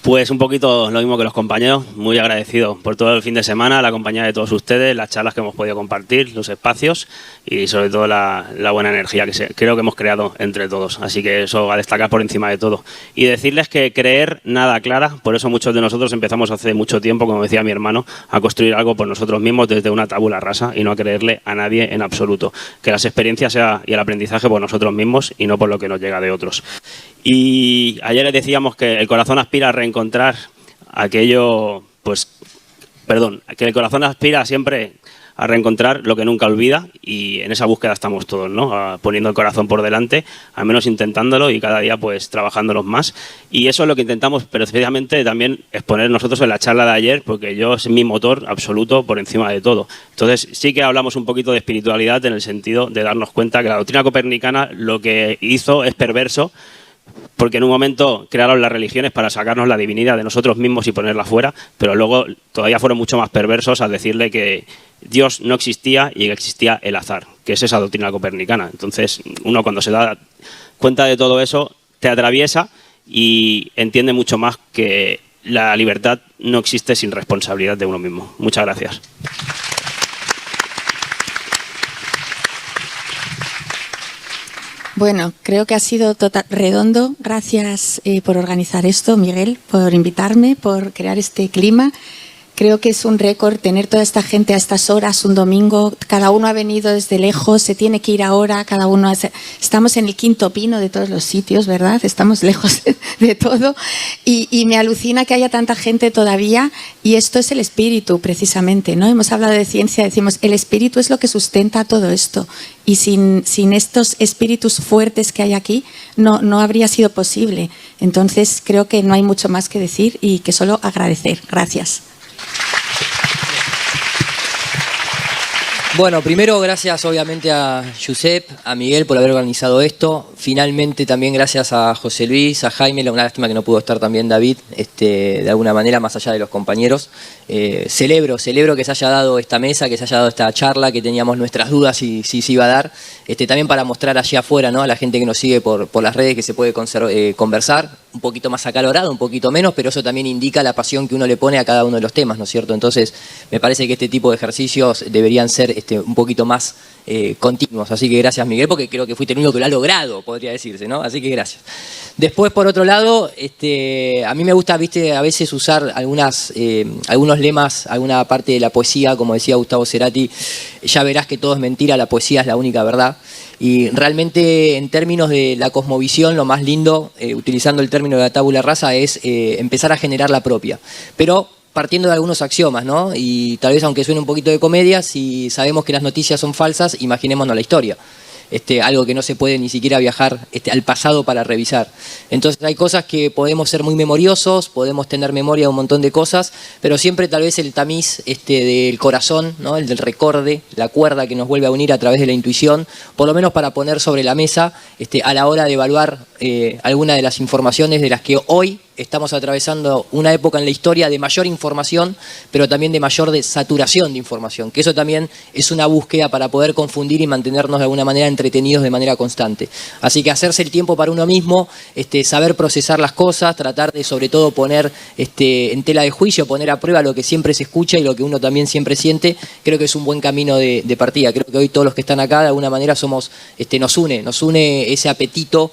Speaker 6: Pues un poquito lo mismo que los compañeros, muy agradecido por todo el fin de semana, la compañía de todos ustedes, las charlas que hemos podido compartir, los espacios y sobre todo la buena energía que creo que hemos creado entre todos. Así que eso a destacar por encima de todo. Y decirles que creer nada aclara, por eso muchos de nosotros empezamos hace mucho tiempo, como decía mi hermano, a construir algo por nosotros mismos desde una tabula rasa y no a creerle a nadie en absoluto. Que las experiencias y el aprendizaje por nosotros mismos y no por lo que nos llega de otros. Y ayer les decíamos que el corazón aspira a reencontrar aquello, que el corazón aspira siempre a reencontrar lo que nunca olvida y en esa búsqueda estamos todos, ¿no? Poniendo el corazón por delante, al menos intentándolo y cada día pues trabajándolos más. Y eso es lo que intentamos, pero especialmente también exponer nosotros en la charla de ayer, porque yo es mi motor absoluto por encima de todo. Entonces sí que hablamos un poquito de espiritualidad en el sentido de darnos cuenta que la doctrina copernicana lo que hizo es perverso, porque en un momento crearon las religiones para sacarnos la divinidad de nosotros mismos y ponerla fuera, pero luego todavía fueron mucho más perversos al decirle que Dios no existía y que existía el azar, que es esa doctrina copernicana. Entonces, uno cuando se da cuenta de todo eso, te atraviesa y entiende mucho más que la libertad no existe sin responsabilidad de uno mismo. Muchas gracias.
Speaker 8: Bueno, creo que ha sido redondo. Gracias por organizar esto, Miguel, por invitarme, por crear este clima. Creo que es un récord tener toda esta gente a estas horas, un domingo. Cada uno ha venido desde lejos, se tiene que ir ahora. Cada uno estamos en el quinto pino de todos los sitios, ¿verdad? Estamos lejos de todo. Y me alucina que haya tanta gente todavía. Y esto es el espíritu, precisamente, ¿no? Hemos hablado de ciencia, decimos, el espíritu es lo que sustenta todo esto. Y sin estos espíritus fuertes que hay aquí, no habría sido posible. Entonces, creo que no hay mucho más que decir y que solo agradecer. Gracias.
Speaker 2: Bueno, primero gracias obviamente a Josep, a Miguel por haber organizado esto. Finalmente también gracias a José Luis, a Jaime, una lástima que no pudo estar también David, de alguna manera más allá de los compañeros. Celebro que se haya dado esta mesa, que se haya dado esta charla, que teníamos nuestras dudas si se iba a dar. También para mostrar allá afuera, ¿no? A la gente que nos sigue por las redes que se puede conversar, un poquito más acalorado, un poquito menos, pero eso también indica la pasión que uno le pone a cada uno de los temas, ¿no es cierto? Entonces me parece que este tipo de ejercicios deberían ser un poquito más continuos. Así que gracias, Miguel, porque creo que fuiste el único que lo ha logrado, podría decirse, ¿no? Así que gracias. Después, por otro lado, a mí me gusta, a veces usar algunos lemas, alguna parte de la poesía, como decía Gustavo Cerati, ya verás que todo es mentira, la poesía es la única verdad. Y realmente, en términos de la cosmovisión, lo más lindo, utilizando el término de la tabula rasa, es empezar a generar la propia. Pero partiendo de algunos axiomas, ¿no? Y tal vez, aunque suene un poquito de comedia, si sabemos que las noticias son falsas, imaginémonos la historia. Algo que no se puede ni siquiera viajar al pasado para revisar. Entonces hay cosas que podemos ser muy memoriosos, podemos tener memoria de un montón de cosas, pero siempre tal vez el tamiz del corazón, ¿no? El del recorde, la cuerda que nos vuelve a unir a través de la intuición, por lo menos para poner sobre la mesa a la hora de evaluar alguna de las informaciones de las que hoy estamos atravesando una época en la historia de mayor información, pero también de mayor saturación de información, que eso también es una búsqueda para poder confundir y mantenernos de alguna manera entretenidos de manera constante. Así que hacerse el tiempo para uno mismo, saber procesar las cosas, tratar de sobre todo poner en tela de juicio, poner a prueba lo que siempre se escucha y lo que uno también siempre siente, creo que es un buen camino de partida. Creo que hoy todos los que están acá de alguna manera nos une ese apetito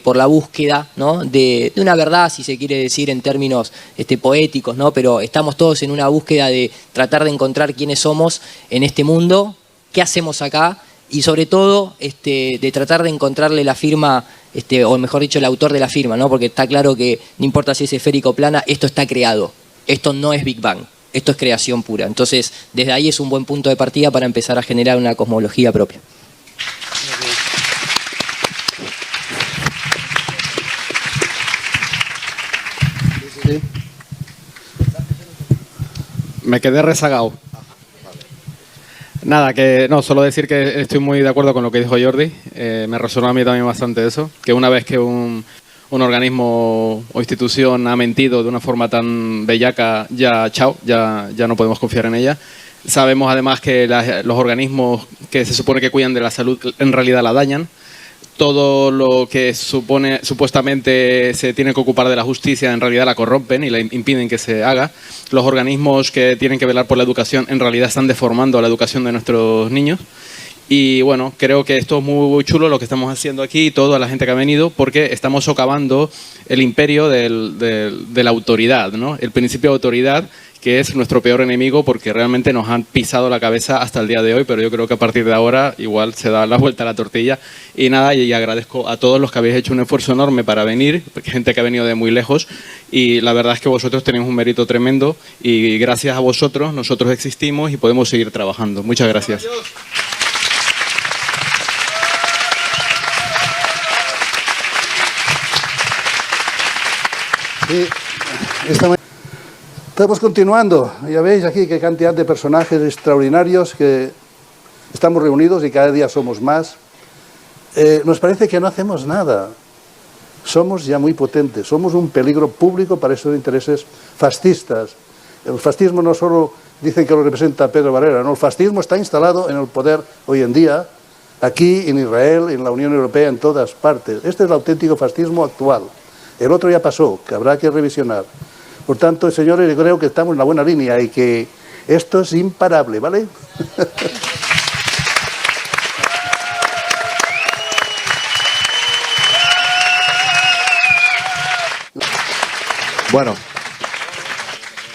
Speaker 2: por la búsqueda, ¿no? de una verdad, si se quiere decir en términos poéticos, ¿no? Pero estamos todos en una búsqueda de tratar de encontrar quiénes somos en este mundo, qué hacemos acá y sobre todo de tratar de encontrarle la firma, o mejor dicho, el autor de la firma, ¿no? Porque está claro que no importa si es esférico o plana, esto está creado. Esto no es Big Bang, esto es creación pura. Entonces, desde ahí es un buen punto de partida para empezar a generar una cosmología propia.
Speaker 9: Me quedé rezagado. Nada, solo decir que estoy muy de acuerdo con lo que dijo Jordi. Me resonó a mí también bastante eso, que una vez que un organismo o institución ha mentido de una forma tan bellaca, ya no podemos confiar en ella. Sabemos además que los organismos que se supone que cuidan de la salud en realidad la dañan. Todo lo que supuestamente se tiene que ocupar de la justicia en realidad la corrompen y la impiden que se haga. Los organismos que tienen que velar por la educación en realidad están deformando la educación de nuestros niños. Y bueno, creo que esto es muy chulo lo que estamos haciendo aquí, toda la gente que ha venido, porque estamos socavando el imperio de la autoridad, ¿no? El principio de autoridad, que es nuestro peor enemigo, porque realmente nos han pisado la cabeza hasta el día de hoy, pero yo creo que a partir de ahora igual se da la vuelta a la tortilla. Y nada, y agradezco a todos los que habéis hecho un esfuerzo enorme para venir, gente que ha venido de muy lejos, y la verdad es que vosotros tenéis un mérito tremendo, y gracias a vosotros nosotros existimos y podemos seguir trabajando. Muchas gracias.
Speaker 11: Sí, estamos continuando. Ya veis aquí qué cantidad de personajes extraordinarios que estamos reunidos y cada día somos más. Nos parece que no hacemos nada. Somos ya muy potentes. Somos un peligro público para esos intereses fascistas. El fascismo no solo dicen que lo representa Pedro Barrera, no, el fascismo está instalado en el poder hoy en día, aquí, en Israel, en la Unión Europea, en todas partes. Este es el auténtico fascismo actual. El otro ya pasó, que habrá que revisionar. Por tanto, señores, yo creo que estamos en la buena línea y que esto es imparable, ¿vale?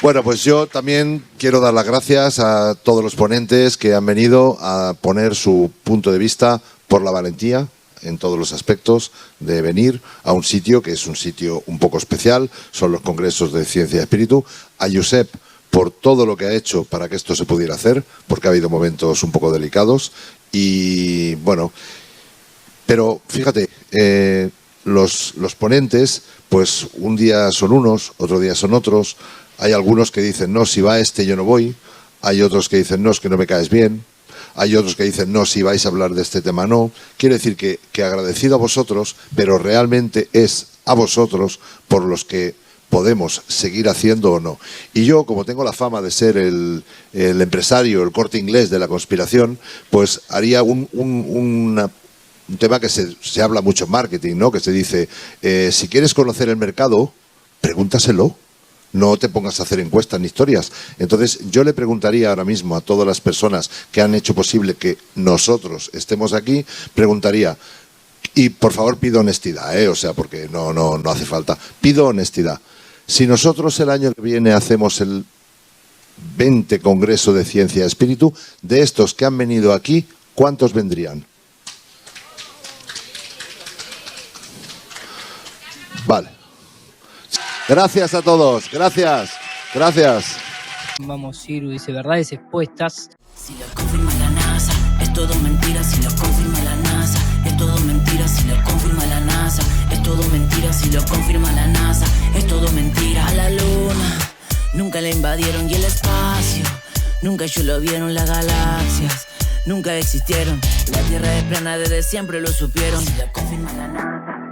Speaker 4: Bueno, pues yo también quiero dar las gracias a todos los ponentes que han venido a poner su punto de vista por la valentía en todos los aspectos de venir a un sitio que es un sitio un poco especial, son los congresos de Ciencia y Espíritu, a Josep por todo lo que ha hecho para que esto se pudiera hacer, porque ha habido momentos un poco delicados y bueno, pero fíjate, los ponentes, pues un día son unos, otro día son otros, hay algunos que dicen no, si va este yo no voy, hay otros que dicen no, es que no me caes bien. Hay otros que dicen, no, si vais a hablar de este tema, no. Quiero decir que agradecido a vosotros, pero realmente es a vosotros por los que podemos seguir haciendo o no. Y yo, como tengo la fama de ser el empresario, el Corte Inglés de la conspiración, pues haría un tema que se habla mucho en marketing, ¿no? Que se dice, si quieres conocer el mercado, pregúntaselo. No te pongas a hacer encuestas ni historias. Entonces, yo le preguntaría ahora mismo a todas las personas que han hecho posible que nosotros estemos aquí, preguntaría, y por favor pido honestidad, o sea, porque no hace falta, pido honestidad. Si nosotros el año que viene hacemos el 20 Congreso de Ciencia y Espíritu, de estos que han venido aquí, ¿cuántos vendrían? Vale. Gracias a todos, gracias.
Speaker 2: Vamos, Ciru dice verdades expuestas.
Speaker 12: Si lo confirma la NASA, es todo mentira. Si lo confirma la NASA, es todo mentira. Si lo confirma la NASA, es todo mentira. Si lo confirma la NASA, es todo mentira. A la luna, nunca la invadieron y el espacio, nunca ellos lo vieron, las galaxias nunca existieron. La Tierra es plana, desde siempre lo supieron. Si lo confirma la NASA.